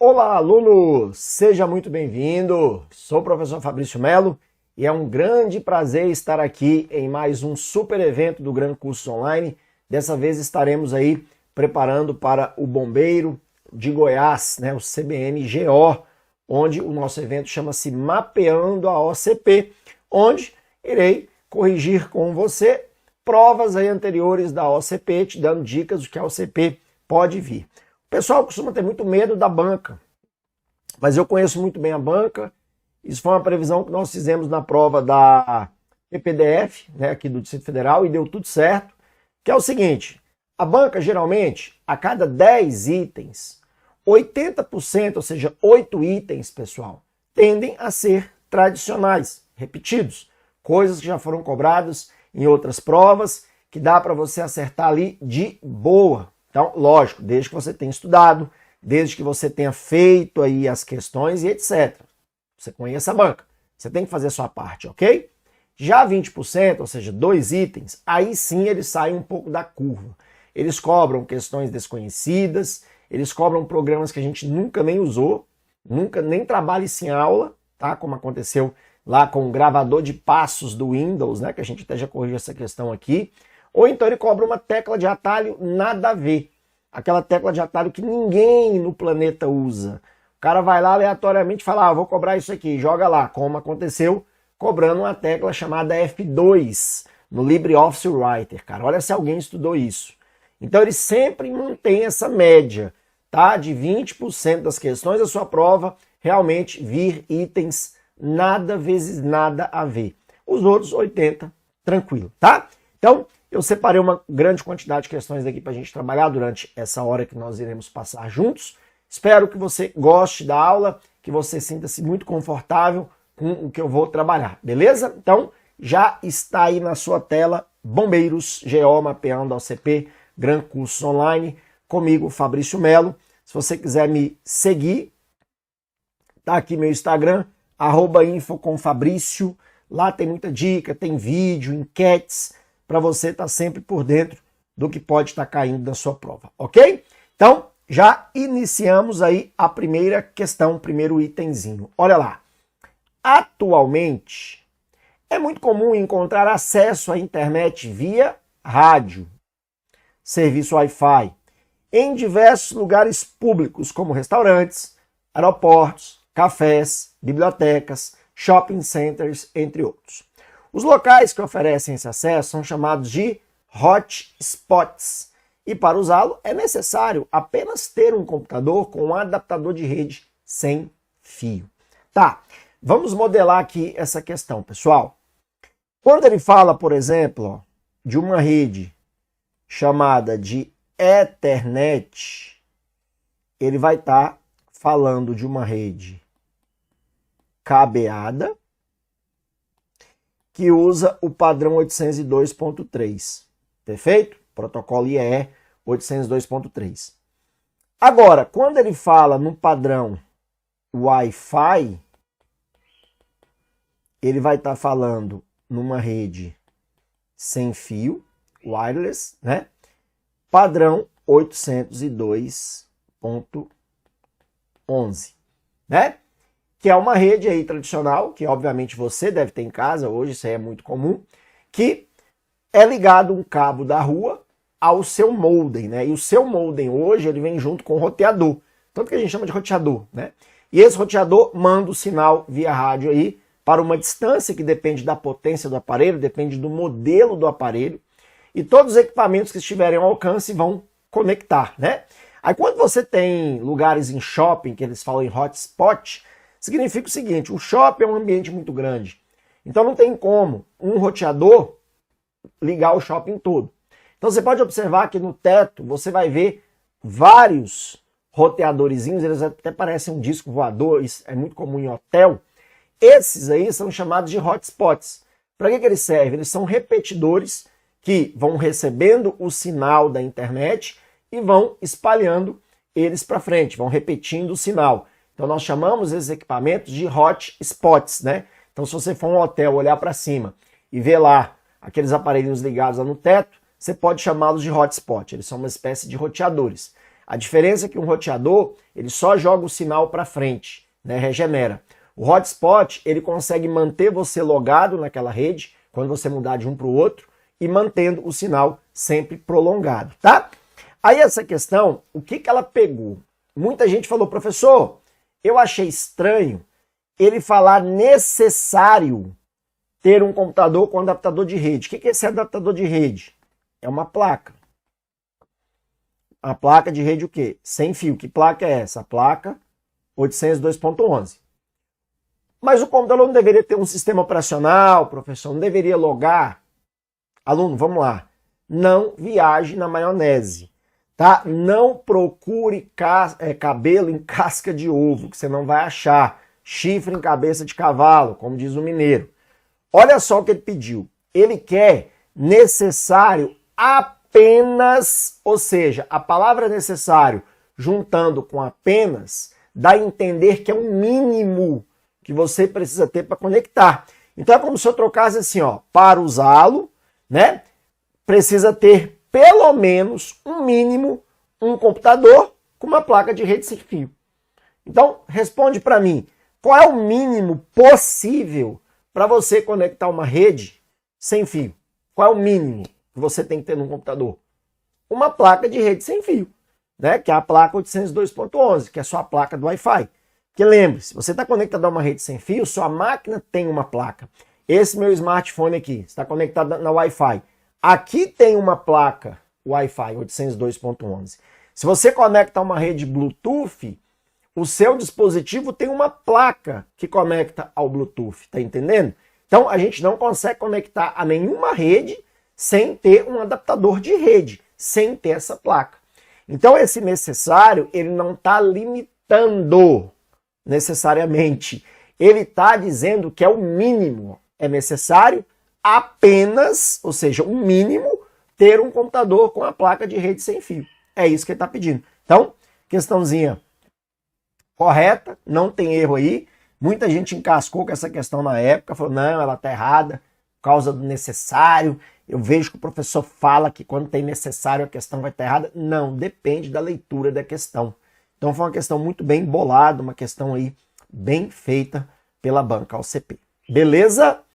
Olá, aluno! Seja muito bem-vindo! Sou o professor Fabrício Melo e é um grande prazer estar aqui em mais um super evento do Gran Cursos Online. Dessa vez estaremos aí preparando para o Bombeiro de Goiás, né, o CBM-GO, onde o nosso evento chama-se Mapeando a OCP, onde irei corrigir com você provas aí anteriores da OCP, te dando dicas do que a OCP pode vir. O pessoal costuma ter muito medo da banca, mas eu conheço muito bem a banca. Isso foi uma previsão que nós fizemos na prova da PPDF, né, aqui do Distrito Federal, e deu tudo certo, que é o seguinte: a banca, geralmente, a cada 10 itens, 80%, ou seja, 8 itens, pessoal, tendem a ser tradicionais, repetidos, coisas que já foram cobradas em outras provas, que dá para você acertar ali de boa. Então, lógico, desde que você tenha estudado, desde que você tenha feito aí as questões e etc. Você conheça a banca. Você tem que fazer a sua parte, ok? Já 20%, ou seja, 2 itens, aí sim eles saem um pouco da curva. Eles cobram questões desconhecidas, eles cobram programas que a gente nunca nem usou, nunca nem trabalha isso em aula, tá? Como aconteceu lá com o gravador de passos do Windows, né? Que a gente até já corrigiu essa questão aqui. Ou então ele cobra uma tecla de atalho nada a ver. Aquela tecla de atalho que ninguém no planeta usa. O cara vai lá aleatoriamente e fala, vou cobrar isso aqui, joga lá, como aconteceu cobrando uma tecla chamada F2 no LibreOffice Writer, cara. Olha se alguém estudou isso. Então ele sempre mantém essa média, tá? De 20% das questões da sua prova realmente vir itens nada vezes nada a ver. Os outros 80, tranquilo, tá? Então, eu separei uma grande quantidade de questões aqui para a gente trabalhar durante essa hora que nós iremos passar juntos. Espero que você goste da aula, que você sinta-se muito confortável com o que eu vou trabalhar, beleza? Então, já está aí na sua tela Bombeiros GO Mapeando a OCP, Gran Cursos Online, comigo, Fabrício Melo. Se você quiser me seguir, tá aqui meu Instagram, @infocomfabrício. Lá tem muita dica, tem vídeo, enquetes, para você estar sempre por dentro do que pode estar caindo da sua prova, ok? Então, já iniciamos aí a primeira questão, o primeiro itemzinho. Olha lá. Atualmente, é muito comum encontrar acesso à internet via rádio, serviço Wi-Fi, em diversos lugares públicos, como restaurantes, aeroportos, cafés, bibliotecas, shopping centers, entre outros. Os locais que oferecem esse acesso são chamados de hotspots. E para usá-lo é necessário apenas ter um computador com um adaptador de rede sem fio. Tá, vamos modelar aqui essa questão, pessoal. Quando ele fala, por exemplo, ó, de uma rede chamada de Ethernet, ele vai estar falando de uma rede cabeada, que usa o padrão 802.3, perfeito? Protocolo IEE 802.3. Agora, quando ele fala no padrão Wi-Fi, ele vai estar falando numa rede sem fio, wireless, né? Padrão 802.11, né? Que é uma rede aí tradicional, que obviamente você deve ter em casa, hoje isso aí é muito comum, que é ligado um cabo da rua ao seu modem, né? E o seu modem hoje, ele vem junto com o roteador, tanto que a gente chama de roteador, né? E esse roteador manda o sinal via rádio aí para uma distância que depende da potência do aparelho, depende do modelo do aparelho, e todos os equipamentos que estiverem ao alcance vão conectar, né? Aí quando você tem lugares em shopping, que eles falam em hotspot, significa o seguinte: o shopping é um ambiente muito grande. Então não tem como um roteador ligar o shopping todo. Então você pode observar que no teto você vai ver vários roteadorzinhos, eles até parecem um disco voador, isso é muito comum em hotel. Esses aí são chamados de hotspots. Para que eles servem? Eles são repetidores que vão recebendo o sinal da internet e vão espalhando eles para frente, vão repetindo o sinal. Então nós chamamos esses equipamentos de hotspots, né? Então se você for um hotel, olhar para cima e ver lá aqueles aparelhos ligados lá no teto, você pode chamá-los de hotspot. Eles são uma espécie de roteadores. A diferença é que um roteador, ele só joga o sinal para frente, né, regenera. O hotspot, ele consegue manter você logado naquela rede, quando você mudar de um para o outro, e mantendo o sinal sempre prolongado, tá? Aí essa questão, o que ela pegou? Muita gente falou, professor, eu achei estranho ele falar necessário ter um computador com adaptador de rede. O que é esse adaptador de rede? É uma placa. A placa de rede o quê? Sem fio. Que placa é essa? A placa 802.11. Mas o computador não deveria ter um sistema operacional, professor? Não deveria logar? Aluno, vamos lá. Não viaje na maionese, tá? Não procure cabelo em casca de ovo, que você não vai achar. Chifre em cabeça de cavalo, como diz o mineiro. Olha só o que ele pediu. Ele quer necessário apenas, ou seja, a palavra necessário juntando com apenas, dá a entender que é um mínimo que você precisa ter para conectar. Então é como se eu trocasse assim, ó, para usá-lo, né? Precisa ter pelo menos um mínimo um computador com uma placa de rede sem fio. Então responde para mim, qual é o mínimo possível para você conectar uma rede sem fio? Qual é o mínimo que você tem que ter num computador? Uma placa de rede sem fio, né? Que é a placa 802.11, que é a sua placa do Wi-Fi. Porque lembre-se, você está conectado a uma rede sem fio, sua máquina tem uma placa. Esse meu smartphone aqui está conectado na Wi-Fi. Aqui tem uma placa Wi-Fi 802.11. Se você conecta a uma rede Bluetooth, o seu dispositivo tem uma placa que conecta ao Bluetooth, tá entendendo? Então a gente não consegue conectar a nenhuma rede sem ter um adaptador de rede, sem ter essa placa. Então esse necessário, ele não está limitando necessariamente. Ele está dizendo que é o mínimo. É necessário apenas, ou seja, o mínimo, ter um computador com a placa de rede sem fio. É isso que ele está pedindo. Então, questãozinha correta, não tem erro aí. Muita gente encascou com essa questão na época, falou, não, ela está errada por causa do necessário. Eu vejo que o professor fala que quando tem necessário a questão vai estar errada. Não, depende da leitura da questão. Então foi uma questão muito bem bolada, uma questão aí bem feita pela banca OCP. Beleza?